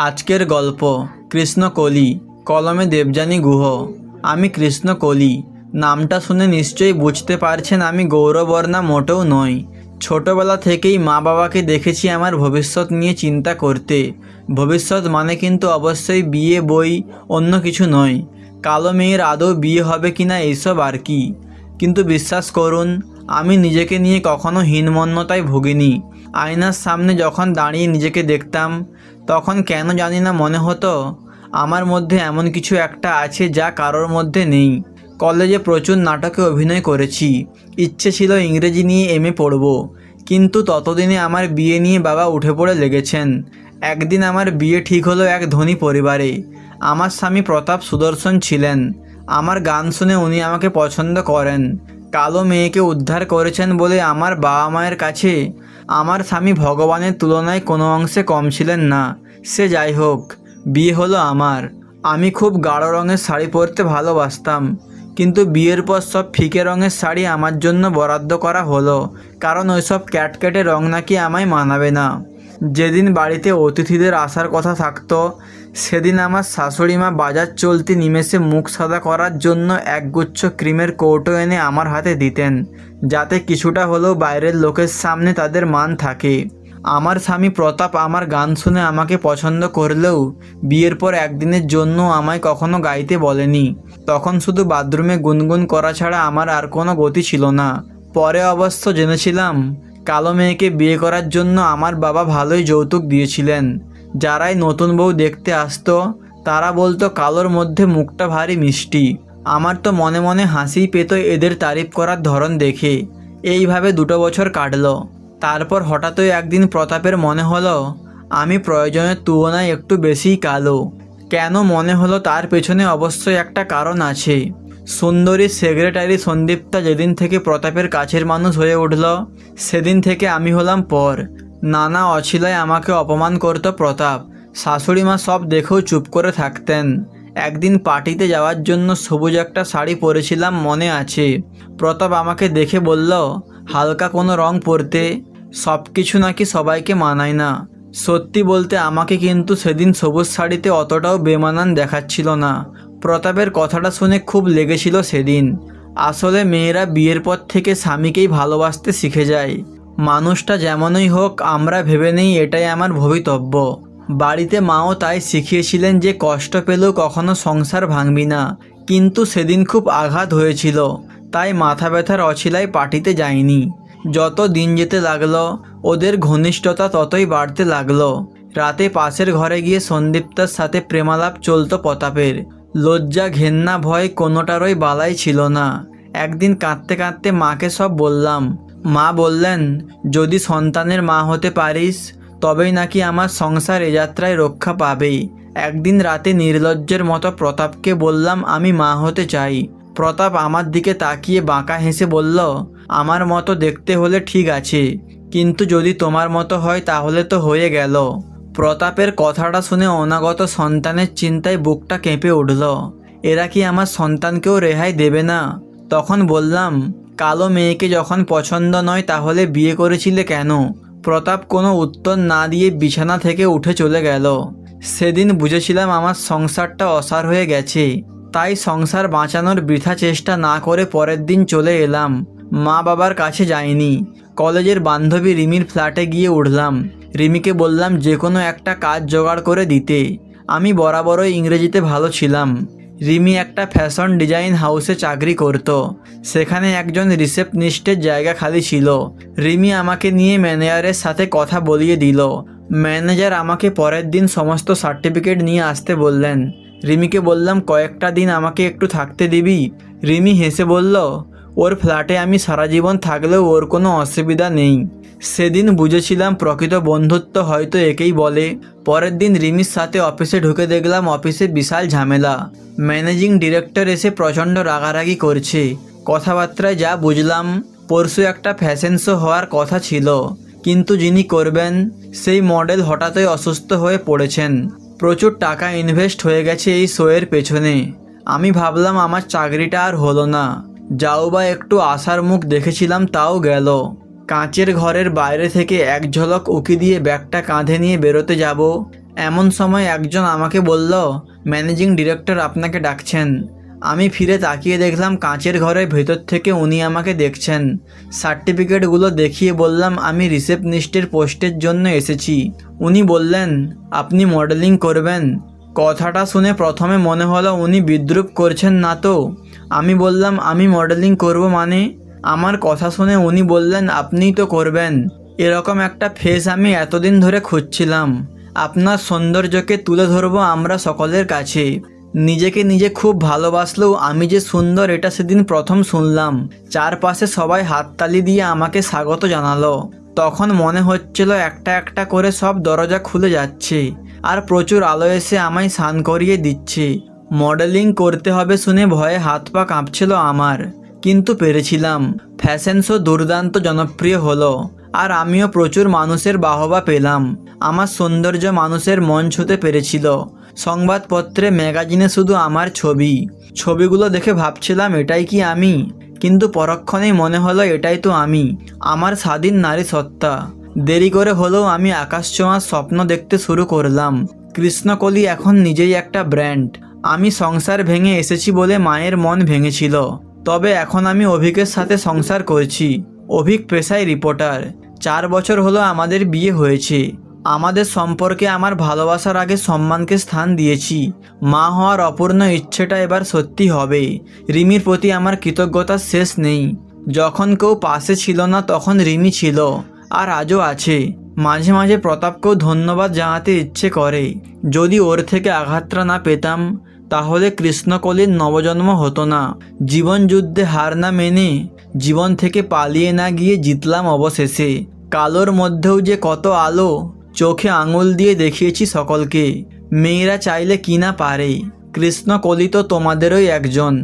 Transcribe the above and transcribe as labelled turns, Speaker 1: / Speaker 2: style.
Speaker 1: আজকের গল্প কৃষ্ণকলি, কলমে দেবযানী গুহ। আমি কৃষ্ণকলি। নামটা শুনে নিশ্চয়ই বুঝতে পারছেন আমি গৌরবর্ণা মোটেও নই। ছোটবেলা থেকেই মা বাবাকে দেখেছি আমার ভবিষ্যৎ নিয়ে চিন্তা করতে। ভবিষ্যৎ মানে কিন্তু অবশ্যই বিয়ে, বই, অন্য কিছু নয়। কালো মেয়ের আদৌ বিয়ে হবে কিনা এইসব আর কি। কিন্তু বিশ্বাস করুন, আমি নিজেকে নিয়ে কখনো হীনমন্যতায় ভুগিনি। আয়নার সামনে যখন দাঁড়িয়ে নিজেকে দেখতাম, তখন কেন জানি না মনে হতো আমার মধ্যে এমন কিছু একটা আছে যা কারোর মধ্যে নেই। কলেজে প্রচুর নাটকে অভিনয় করেছি। ইচ্ছে ছিল ইংরেজি নিয়ে এমএ পড়ব, কিন্তু ততদিনে আমার বিয়ে নিয়ে বাবা উঠে পড়ে লেগেছেন। একদিন আমার বিয়ে ঠিক হলো এক ধনী পরিবারে। আমার স্বামী প্রতাপ সুদর্শন ছিলেন। আমার গান শুনে উনি আমাকে পছন্দ করেন। কালো মেয়েকে উদ্ধার করেছেন বলে আমার বাবা মায়ের কাছে আমার স্বামী ভগবানের তুলনায় কোনো অংশে কম ছিলেন না। সে যাই হোক, বিয়ে হলো আমার। আমি খুব গাঢ় রঙের শাড়ি পরতে ভালোবাসতাম, কিন্তু বিয়ের পর সব ফিকে রঙের শাড়ি আমার জন্য বরাদ্দ করা হলো, কারণ ওইসব ক্যাটকেটে রং নাকি আমায় মানাবে না। যেদিন বাড়িতে অতিথিদের আসার কথা থাকতো, সেদিন আমার শাশুড়ি মা বাজার চলতি নিমেষে মুখ সাদা করার জন্য একগুচ্ছ ক্রিমের কৌটো এনে আমার হাতে দিতেন, যাতে কিছুটা হলেও বাইরের লোকের সামনে তাদের মান থাকে। আমার স্বামী প্রতাপ আমার গান শুনে আমাকে পছন্দ করলেও বিয়ের পর একদিনের জন্য আমায় কখনো গাইতে বলেনি। তখন শুধু বাথরুমে গুনগুন করা ছাড়া আমার আর কোনো গতি ছিল না। পরে অবশ্য জেনেছিলাম, কালো মেয়েকে বিয়ে করার জন্য আমার বাবা ভালোই যৌতুক দিয়েছিলেন। যারাই নতুন বউ দেখতে আসতো, তারা বলতো কালোর মধ্যে মুখটা ভারী মিষ্টি। আমার তো মনে মনে হাসিই পেত এদের তারিফ করার ধরন দেখে। এইভাবে 2 বছর কাটলো। তারপর হঠাৎই একদিন প্রতাপের মনে হলো আমি প্রয়োজনের তুলনায় একটু বেশিই কালো। কেন মনে হলো তার পেছনে অবশ্যই একটা কারণ আছে। সুন্দরী সেক্রেটারি সন্দীপ্তা যেদিন থেকে প্রতাপের কাছের মানুষ হয়ে উঠল, সেদিন থেকে আমি হলাম পর। নানা অছিলায় আমাকে অপমান করত প্রতাপ। শাশুড়ি মা সব দেখেও চুপ করে থাকতেন। একদিন পার্টিতে যাওয়ার জন্য সবুজ একটা শাড়ি পরেছিলাম, মনে আছে। প্রতাপ আমাকে দেখে বলল, হালকা কোনো রং পরতে। সব কিছু নাকি সবাইকে মানায় না। সত্যি বলতে আমাকে কিন্তু সেদিন সবুজ শাড়িতে অতটাও বেমানান দেখাচ্ছিল না। প্রতাপের কথাটা শুনে খুব লেগেছিল সেদিন। আসলে মেয়েরা বিয়ের পর থেকে স্বামীকেই ভালোবাসতে শিখে যায়। মানুষটা যেমনই হোক, আমরা ভেবে নেই এটাই আমার ভবিতব্য। বাড়িতে মাও তাই শিখিয়েছিলেন যে কষ্ট পেলেও কখনো সংসার ভাঙবি না। কিন্তু সেদিন খুব আঘাত হয়েছিল, তাই মাথা ব্যথার অছিলায় পার্টিতে যাইনি। যত দিন যেতে লাগলো, ওদের ঘনিষ্ঠতা ততই বাড়তে লাগলো। রাতে পাশের ঘরে গিয়ে সন্দীপ্তার সাথে প্রেমালাপ চলতো প্রতাপের। লজ্জা, ঘেন্না, ভয় কোনোটারই বালাই ছিল না। একদিন কাঁদতে কাঁদতে মাকে সব বললাম। মা বললেন, যদি সন্তানের মা হতে পারিস, তবেই নাকি আমার সংসার এ যাত্রায় রক্ষা পাবে। একদিন রাতে নির্লজ্জের মতো প্রতাপকে বললাম আমি মা হতে চাই। প্রতাপ আমার দিকে তাকিয়ে বাঁকা হেসে বলল, আমার মতো দেখতে হলে ঠিক আছে, কিন্তু যদি তোমার মতো হয় তাহলে তো হয়ে গেল। প্রতাপের কথাটা শুনে অনাগত সন্তানের চিন্তায় বুকটা কেঁপে উঠল। এরা কি আমার সন্তানকেও রেহাই দেবে না? তখন বললাম, কালো মেয়েকে যখন পছন্দ নয় তাহলে বিয়ে করেছিলে কেন? প্রতাপ কোনো উত্তর না দিয়ে বিছানা থেকে উঠে চলে গেল। সেদিন বুঝেছিলাম আমার সংসারটা অসার হয়ে গেছে। তাই সংসার বাঁচানোর বৃথা চেষ্টা না করে পরের দিন চলে এলাম। মা বাবার কাছে যাইনি। কলেজের বান্ধবী রিমির ফ্ল্যাটে গিয়ে উঠলাম। রিমিকে বললাম যে কোনো একটা কাজ জোগাড় করে দিতে। আমি বরাবরই ইংরেজিতে ভালো ছিলাম। রিমি একটা ফ্যাশন ডিজাইন হাউসে চাকরি করত। সেখানে একজন রিসেপশনিস্টের জায়গা খালি ছিল। রিমি আমাকে নিয়ে ম্যানেজারের সাথে কথা বলিয়ে দিল। ম্যানেজার আমাকে পরের দিন সমস্ত সার্টিফিকেট নিয়ে আসতে বললেন। রিমিকে বললাম, কয়েকটা দিন আমাকে একটু থাকতে দিবি? রিমি হেসে বলল, ওর ফ্ল্যাটে আমি সারা জীবন থাকলেও ওর কোনো অসুবিধা নেই। সেদিন বুঝেছিলাম প্রকৃত বন্ধুত্ব হয়তো একেই বলে। পরের দিন রিমির সাথে অফিসে ঢুকে দেখলাম অফিসে বিশাল ঝামেলা। ম্যানেজিং ডিরেক্টর এসে প্রচণ্ড রাগারাগি করছে। কথাবার্তায় যা বুঝলাম, পরশু একটা ফ্যাশন শো হওয়ার কথা ছিল, কিন্তু যিনি করবেন সেই মডেল হঠাৎই অসুস্থ হয়ে পড়েছেন। প্রচুর টাকা ইনভেস্ট হয়ে গেছে এই শোয়ের পেছনে। আমি ভাবলাম আমার চাকরিটা আর হলো না। যাও বা একটু আশার মুখ দেখেছিলাম, তাও গেল। কাঁচের ঘরের বাইরে থেকে এক ঝলক উঁকি দিয়ে ব্যাগটা কাঁধে নিয়ে বেরোতে যাব, এমন সময় একজন আমাকে বলল, ম্যানেজিং ডিরেক্টর আপনাকে ডাকছেন। আমি ফিরে তাকিয়ে দেখলাম কাঁচের ঘরের ভেতর থেকে উনি আমাকে দেখছেন। সার্টিফিকেটগুলো দেখিয়ে বললাম আমি রিসেপশনিস্টের পোস্টের জন্য এসেছি। উনি বললেন, আপনি মডেলিং করবেন? কথাটা শুনে প্রথমে মনে হলো উনি বিদ্রূপ করছেন না তো। আমি বললাম, আমি মডেলিং করব মানে? আমার কথা শুনে উনি বললেন, আপনিই তো করবেন। এরকম একটা ফেস আমি এতদিন ধরে খুঁজছিলাম। আপনার সৌন্দর্যকে তুলে ধরবো আমরা সকলের কাছে। নিজেকে নিজে খুব ভালোবাসলেও আমি যে সুন্দর এটা সেদিন প্রথম শুনলাম। চারপাশে সবাই হাততালি দিয়ে আমাকে স্বাগত জানালো। তখন মনে হচ্ছিল একটা একটা করে সব দরজা খুলে যাচ্ছে আর প্রচুর আলো এসে আমায় স্নান করিয়ে দিচ্ছে। মডেলিং করতে হবে শুনে ভয়ে হাত পা কাঁপছিল আমার, কিন্তু পেরেছিলাম। ফ্যাশন শো দুর্দান্ত জনপ্রিয় হলো আর আমিও প্রচুর মানুষের বাহবা পেলাম। আমার সৌন্দর্য মানুষের মন ছুঁতে পেরেছিল। সংবাদপত্রে ম্যাগাজিনে শুধু আমার ছবিগুলো দেখে ভাবছিলাম এটাই কি আমি? কিন্তু পরক্ষণেই মনে হলো এটাই তো আমি, আমার স্বাধীন নারী সত্তা। দেরি করে হলেও আমি আকাশ ছোঁয়ার স্বপ্ন দেখতে শুরু করলাম। কৃষ্ণকলি এখন নিজেই একটা ব্র্যান্ড। আমি সংসার ভেঙে এসেছি বলে মায়ের মন ভেঙেছিল, তবে এখন আমি অভিকের সাথে সংসার করছি। অভিক পেশায় রিপোর্টার। 4 বছর হলো আমাদের বিয়ে হয়েছে। আমাদের সম্পর্কে আমার ভালোবাসার আগে সম্মানকে স্থান দিয়েছি। মা হওয়ার অপূর্ণ ইচ্ছেটা এবার সত্যি হবে। রিমির প্রতি আমার কৃতজ্ঞতার শেষ নেই। যখন কেউ পাশে ছিল না তখন রিমি ছিল, আর আজও আছে। মাঝে মাঝে প্রতাপকেও ধন্যবাদ জানাতে ইচ্ছে করে। যদি ওর থেকে আঘাতটা না পেতাম তাহলে কৃষ্ণকলির নবজন্ম হতো না। জীবন যুদ্ধে হার না মেনে, জীবন থেকে পালিয়ে না গিয়ে জিতলাম অবশেষে। কালোর মধ্যেও যে কত আলো, চোখে আঙুল দিয়ে দেখিয়েছি সকলকে। মেয়েরা চাইলে কি না পারে। কৃষ্ণকলি তো তোমাদেরই একজন।